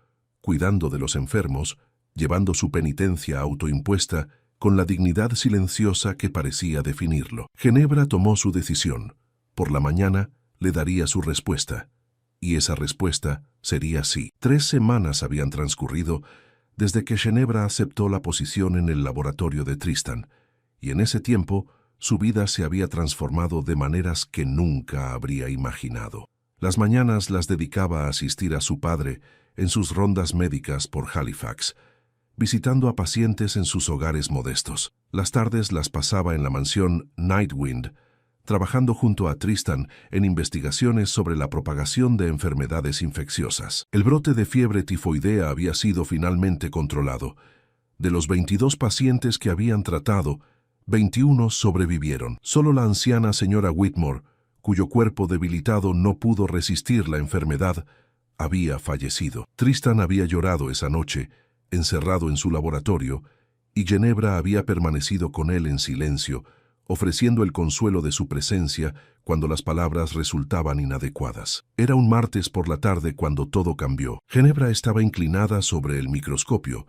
cuidando de los enfermos, llevando su penitencia autoimpuesta con la dignidad silenciosa que parecía definirlo. Ginebra tomó su decisión. Por la mañana le daría su respuesta. Y esa respuesta sería sí. 3 semanas habían transcurrido desde que Ginebra aceptó la posición en el laboratorio de Tristan, y en ese tiempo su vida se había transformado de maneras que nunca habría imaginado. Las mañanas las dedicaba a asistir a su padre en sus rondas médicas por Halifax, visitando a pacientes en sus hogares modestos. Las tardes las pasaba en la mansión Nightwind, trabajando junto a Tristan en investigaciones sobre la propagación de enfermedades infecciosas. El brote de fiebre tifoidea había sido finalmente controlado. De los 22 pacientes que habían tratado, 21 sobrevivieron. Solo la anciana señora Whitmore, cuyo cuerpo debilitado no pudo resistir la enfermedad, había fallecido. Tristan había llorado esa noche, encerrado en su laboratorio, y Ginebra había permanecido con él en silencio, ofreciendo el consuelo de su presencia cuando las palabras resultaban inadecuadas. Era un martes por la tarde cuando todo cambió. Ginebra estaba inclinada sobre el microscopio,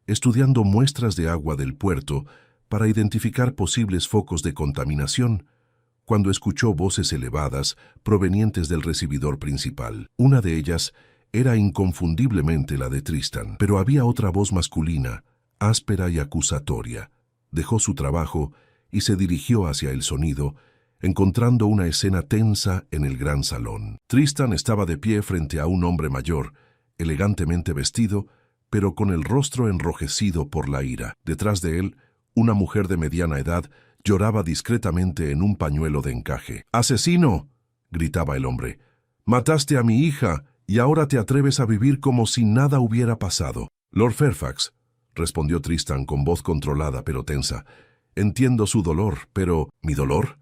estudiando muestras de agua del puerto para identificar posibles focos de contaminación, cuando escuchó voces elevadas provenientes del recibidor principal. Una de ellas era inconfundiblemente la de Tristan, pero había otra voz masculina, áspera y acusatoria. Dejó su trabajo y se dirigió hacia el sonido, encontrando una escena tensa en el gran salón. Tristan estaba de pie frente a un hombre mayor, elegantemente vestido, pero con el rostro enrojecido por la ira. Detrás de él, una mujer de mediana edad lloraba discretamente en un pañuelo de encaje. «¡Asesino!», gritaba el hombre. «¡Mataste a mi hija y ahora te atreves a vivir como si nada hubiera pasado!». «Lord Fairfax», respondió Tristan con voz controlada pero tensa, «entiendo su dolor, pero...». «¿Mi dolor?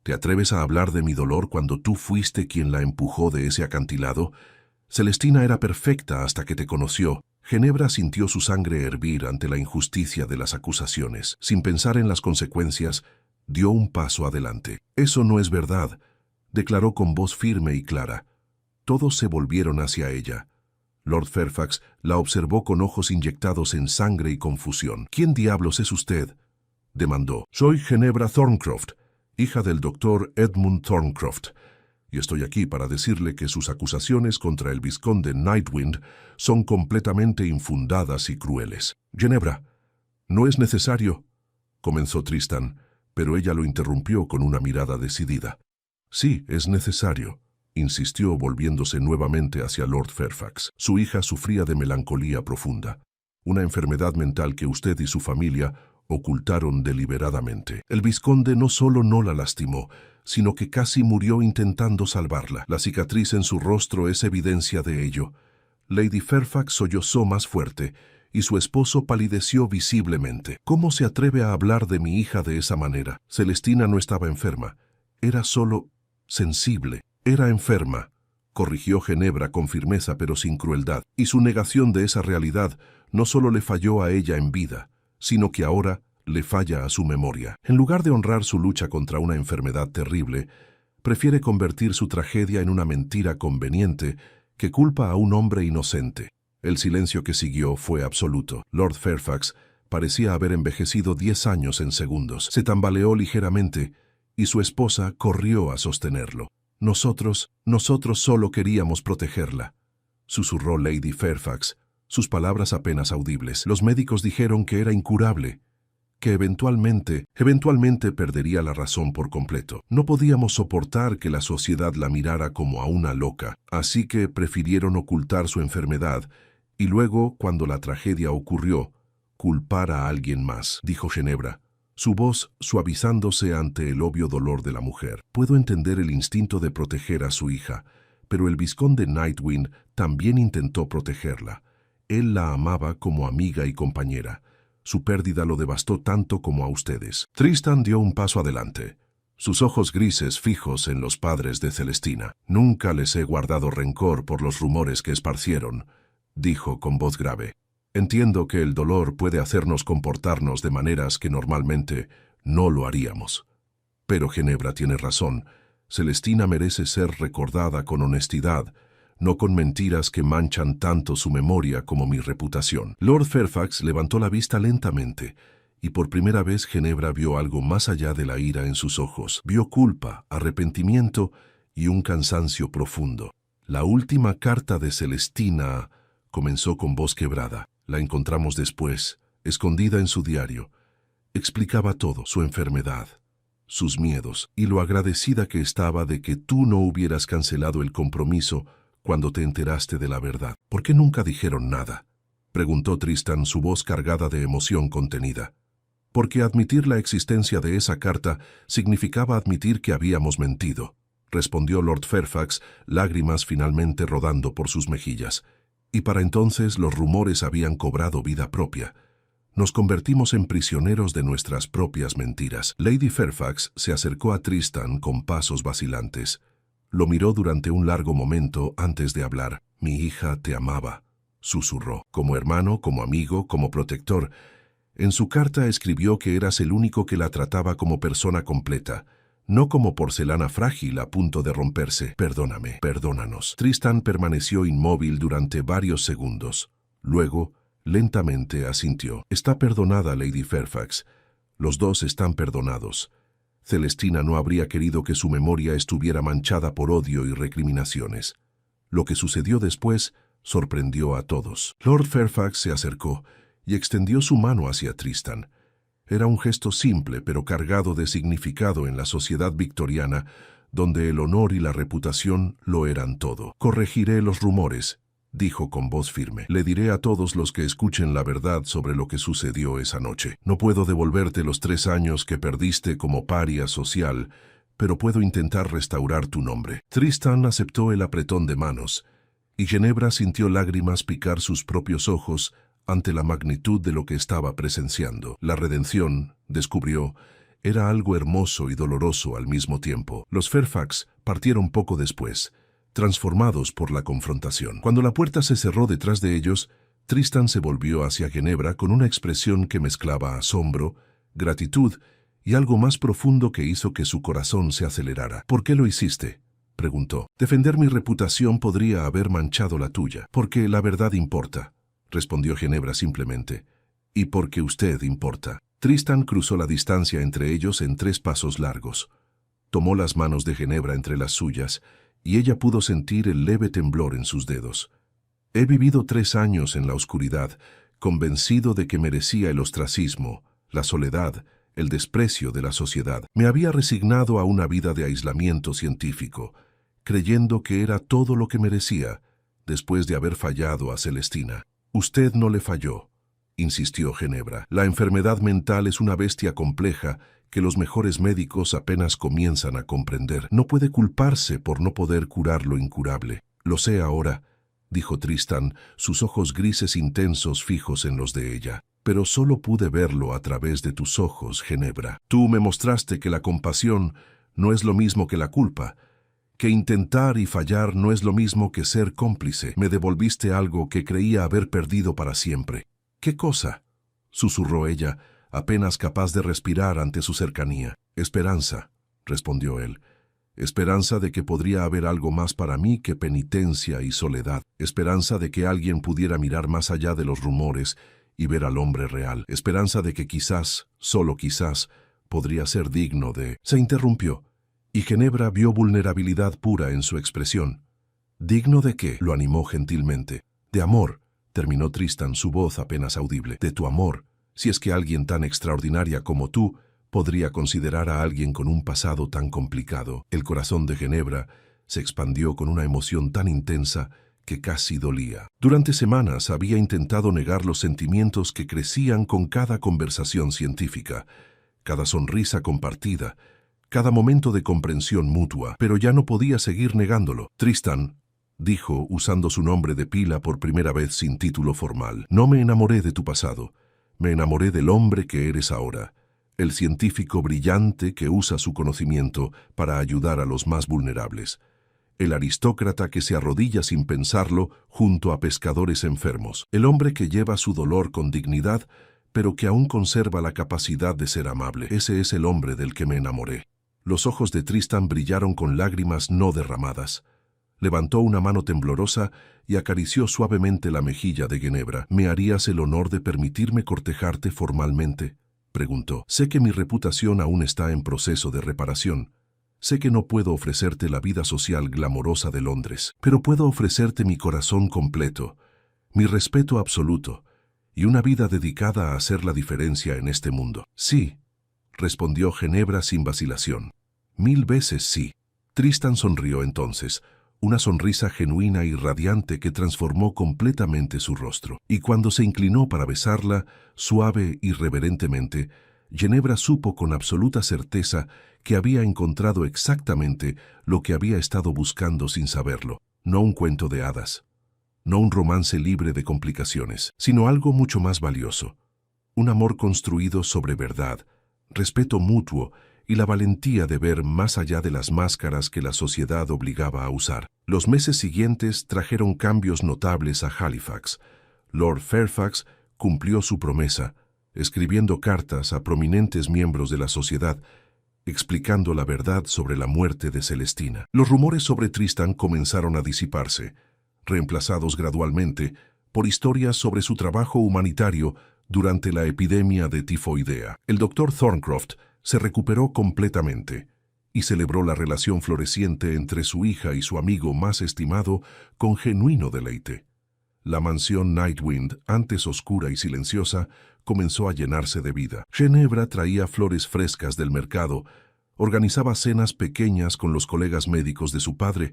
¿Te atreves a hablar de mi dolor cuando tú fuiste quien la empujó de ese acantilado? Celestina era perfecta hasta que te conoció». Ginebra sintió su sangre hervir ante la injusticia de las acusaciones. Sin pensar en las consecuencias, dio un paso adelante. «Eso no es verdad», declaró con voz firme y clara. Todos se volvieron hacia ella. Lord Fairfax la observó con ojos inyectados en sangre y confusión. «¿Quién diablos es usted?», demandó. «Soy Ginebra Thorncroft, hija del doctor Edmund Thorncroft, y estoy aquí para decirle que sus acusaciones contra el vizconde Nightwind son completamente infundadas y crueles». «Ginebra, no es necesario», comenzó Tristan, pero ella lo interrumpió con una mirada decidida. «Sí, es necesario», insistió volviéndose nuevamente hacia Lord Fairfax. «Su hija sufría de melancolía profunda, una enfermedad mental que usted y su familia ocultaron deliberadamente. El vizconde no solo no la lastimó, sino que casi murió intentando salvarla. La cicatriz en su rostro es evidencia de ello». Lady Fairfax sollozó más fuerte y su esposo palideció visiblemente. ¿Cómo se atreve a hablar de mi hija de esa manera? Celestina no estaba enferma. Era solo sensible. Era enferma, corrigió Ginebra con firmeza pero sin crueldad, y su negación de esa realidad no solo le falló a ella en vida, sino que ahora le falla a su memoria. En lugar de honrar su lucha contra una enfermedad terrible, prefiere convertir su tragedia en una mentira conveniente que culpa a un hombre inocente. El silencio que siguió fue absoluto. Lord Fairfax parecía haber envejecido 10 años en segundos. Se tambaleó ligeramente y su esposa corrió a sostenerlo. Nosotros solo queríamos protegerla, susurró Lady Fairfax, sus palabras apenas audibles. Los médicos dijeron que era incurable, que eventualmente perdería la razón por completo. No podíamos soportar que la sociedad la mirara como a una loca, así que prefirieron ocultar su enfermedad y luego, cuando la tragedia ocurrió, culpar a alguien más, dijo Ginebra, su voz suavizándose ante el obvio dolor de la mujer. Puedo entender el instinto de proteger a su hija, pero el vizconde Nightwind también intentó protegerla. Él la amaba como amiga y compañera. Su pérdida lo devastó tanto como a ustedes. Tristan dio un paso adelante, sus ojos grises fijos en los padres de Celestina. Nunca les he guardado rencor por los rumores que esparcieron, dijo con voz grave. Entiendo que el dolor puede hacernos comportarnos de maneras que normalmente no lo haríamos. Pero Ginebra tiene razón. Celestina merece ser recordada con honestidad, no con mentiras que manchan tanto su memoria como mi reputación. Lord Fairfax levantó la vista lentamente, y por primera vez Ginebra vio algo más allá de la ira en sus ojos. Vio culpa, arrepentimiento y un cansancio profundo. La última carta de Celestina, comenzó con voz quebrada. La encontramos después, escondida en su diario. Explicaba todo, su enfermedad, sus miedos y lo agradecida que estaba de que tú no hubieras cancelado el compromiso cuando te enteraste de la verdad. ¿Por qué nunca dijeron nada?, preguntó Tristan, su voz cargada de emoción contenida. Porque admitir la existencia de esa carta significaba admitir que habíamos mentido, respondió Lord Fairfax, lágrimas finalmente rodando por sus mejillas. Y para entonces los rumores habían cobrado vida propia. Nos convertimos en prisioneros de nuestras propias mentiras. Lady Fairfax se acercó a Tristan con pasos vacilantes. Lo miró durante un largo momento antes de hablar. Mi hija te amaba, susurró, como hermano, como amigo, como protector. En su carta escribió que eras el único que la trataba como persona completa, no como porcelana frágil a punto de romperse. Perdóname, perdónanos. Tristan permaneció inmóvil durante varios segundos. Luego, lentamente asintió. Está perdonada, Lady Fairfax. Los dos están perdonados. Celestina no habría querido que su memoria estuviera manchada por odio y recriminaciones. Lo que sucedió después sorprendió a todos. Lord Fairfax se acercó y extendió su mano hacia Tristan. Era un gesto simple pero cargado de significado en la sociedad victoriana, donde el honor y la reputación lo eran todo. Corregiré los rumores, dijo con voz firme. Le diré a todos los que escuchen la verdad sobre lo que sucedió esa noche. No puedo devolverte los 3 años que perdiste como paria social, pero puedo intentar restaurar tu nombre. Tristan aceptó el apretón de manos, y Ginebra sintió lágrimas picar sus propios ojos ante la magnitud de lo que estaba presenciando. La redención, descubrió, era algo hermoso y doloroso al mismo tiempo. Los Fairfax partieron poco después, transformados por la confrontación. Cuando la puerta se cerró detrás de ellos, Tristan se volvió hacia Ginebra con una expresión que mezclaba asombro, gratitud y algo más profundo que hizo que su corazón se acelerara. ¿Por qué lo hiciste?, preguntó. Defender mi reputación podría haber manchado la tuya. Porque la verdad importa, respondió Ginebra simplemente, y porque usted importa. Tristan cruzó la distancia entre ellos en 3 pasos largos. Tomó las manos de Ginebra entre las suyas, y ella pudo sentir el leve temblor en sus dedos. He vivido 3 años en la oscuridad, convencido de que merecía el ostracismo, la soledad, el desprecio de la sociedad. Me había resignado a una vida de aislamiento científico, creyendo que era todo lo que merecía, después de haber fallado a Celestina. Usted no le falló, insistió Ginebra. La enfermedad mental es una bestia compleja que los mejores médicos apenas comienzan a comprender. No puede culparse por no poder curar lo incurable. Lo sé ahora, dijo Tristan, sus ojos grises intensos fijos en los de ella. Pero solo pude verlo a través de tus ojos, Ginebra. Tú me mostraste que la compasión no es lo mismo que la culpa, que intentar y fallar no es lo mismo que ser cómplice. Me devolviste algo que creía haber perdido para siempre. ¿Qué cosa?, susurró ella, apenas capaz de respirar ante su cercanía. Esperanza, respondió él. Esperanza de que podría haber algo más para mí que penitencia y soledad. Esperanza de que alguien pudiera mirar más allá de los rumores y ver al hombre real. Esperanza de que quizás, solo quizás, podría ser digno de... Se interrumpió, y Ginebra vio vulnerabilidad pura en su expresión. ¿Digno de qué?, lo animó gentilmente. De amor, terminó Tristan, su voz apenas audible. De tu amor, si es que alguien tan extraordinaria como tú podría considerar a alguien con un pasado tan complicado. El corazón de Ginebra se expandió con una emoción tan intensa que casi dolía. Durante semanas había intentado negar los sentimientos que crecían con cada conversación científica, cada sonrisa compartida, cada momento de comprensión mutua, pero ya no podía seguir negándolo. Tristan, dijo, usando su nombre de pila por primera vez sin título formal, no me enamoré de tu pasado, me enamoré del hombre que eres ahora. El científico brillante que usa su conocimiento para ayudar a los más vulnerables. El aristócrata que se arrodilla sin pensarlo junto a pescadores enfermos. El hombre que lleva su dolor con dignidad, pero que aún conserva la capacidad de ser amable. Ese es el hombre del que me enamoré. Los ojos de Tristan brillaron con lágrimas no derramadas. Levantó una mano temblorosa y acarició suavemente la mejilla de Ginebra. ¿Me harías el honor de permitirme cortejarte formalmente?, preguntó. Sé que mi reputación aún está en proceso de reparación. Sé que no puedo ofrecerte la vida social glamorosa de Londres, pero puedo ofrecerte mi corazón completo, mi respeto absoluto y una vida dedicada a hacer la diferencia en este mundo. Sí, respondió Ginebra sin vacilación. 1000 veces sí. Tristan sonrió entonces, una sonrisa genuina y radiante que transformó completamente su rostro. Y cuando se inclinó para besarla, suave y reverentemente, Ginebra supo con absoluta certeza que había encontrado exactamente lo que había estado buscando sin saberlo. No un cuento de hadas, no un romance libre de complicaciones, sino algo mucho más valioso. Un amor construido sobre verdad, respeto mutuo y la valentía de ver más allá de las máscaras que la sociedad obligaba a usar. Los meses siguientes trajeron cambios notables a Halifax. Lord Fairfax cumplió su promesa, escribiendo cartas a prominentes miembros de la sociedad, explicando la verdad sobre la muerte de Celestina. Los rumores sobre Tristan comenzaron a disiparse, reemplazados gradualmente por historias sobre su trabajo humanitario durante la epidemia de tifoidea. El doctor Thorncroft se recuperó completamente y celebró la relación floreciente entre su hija y su amigo más estimado con genuino deleite. La mansión Nightwind, antes oscura y silenciosa, comenzó a llenarse de vida. Ginebra traía flores frescas del mercado, organizaba cenas pequeñas con los colegas médicos de su padre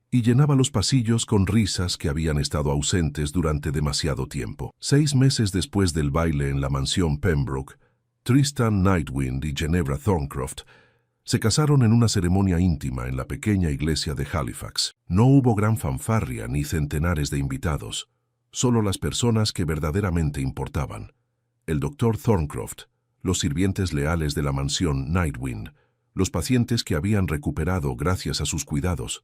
y llenaba los pasillos con risas que habían estado ausentes durante demasiado tiempo. 6 meses después del baile en la mansión Pembroke, Tristan Nightwind y Ginebra Thorncroft se casaron en una ceremonia íntima en la pequeña iglesia de Halifax. No hubo gran fanfarria ni centenares de invitados, solo las personas que verdaderamente importaban. El doctor Thorncroft, los sirvientes leales de la mansión Nightwind, los pacientes que habían recuperado gracias a sus cuidados,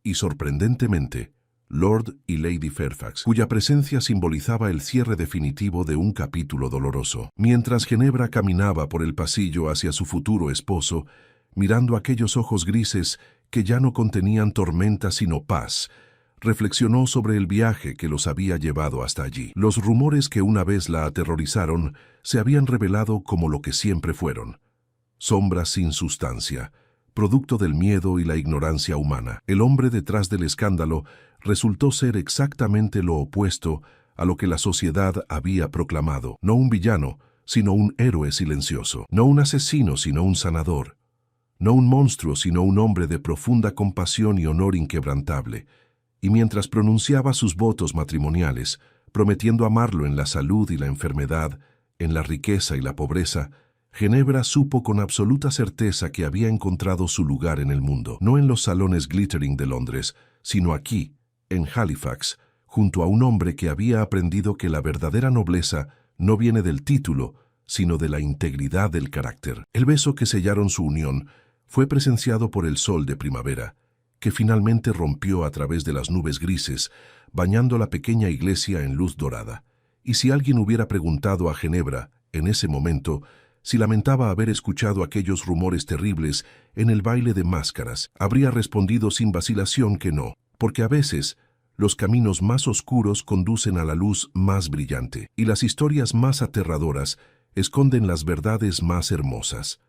y sorprendentemente, Lord y Lady Fairfax, cuya presencia simbolizaba el cierre definitivo de un capítulo doloroso. Mientras Ginebra caminaba por el pasillo hacia su futuro esposo, mirando aquellos ojos grises que ya no contenían tormenta sino paz, reflexionó sobre el viaje que los había llevado hasta allí. Los rumores que una vez la aterrorizaron se habían revelado como lo que siempre fueron: sombras sin sustancia, producto del miedo y la ignorancia humana. El hombre detrás del escándalo resultó ser exactamente lo opuesto a lo que la sociedad había proclamado. No un villano, sino un héroe silencioso. No un asesino, sino un sanador. No un monstruo, sino un hombre de profunda compasión y honor inquebrantable. Y mientras pronunciaba sus votos matrimoniales, prometiendo amarlo en la salud y la enfermedad, en la riqueza y la pobreza, Ginebra supo con absoluta certeza que había encontrado su lugar en el mundo, no en los salones glittering de Londres, sino aquí, en Halifax, junto a un hombre que había aprendido que la verdadera nobleza no viene del título, sino de la integridad del carácter. El beso que sellaron su unión fue presenciado por el sol de primavera, que finalmente rompió a través de las nubes grises, bañando la pequeña iglesia en luz dorada. Y si alguien hubiera preguntado a Ginebra, en ese momento, si lamentaba haber escuchado aquellos rumores terribles en el baile de máscaras, habría respondido sin vacilación que no, porque a veces los caminos más oscuros conducen a la luz más brillante, y las historias más aterradoras esconden las verdades más hermosas.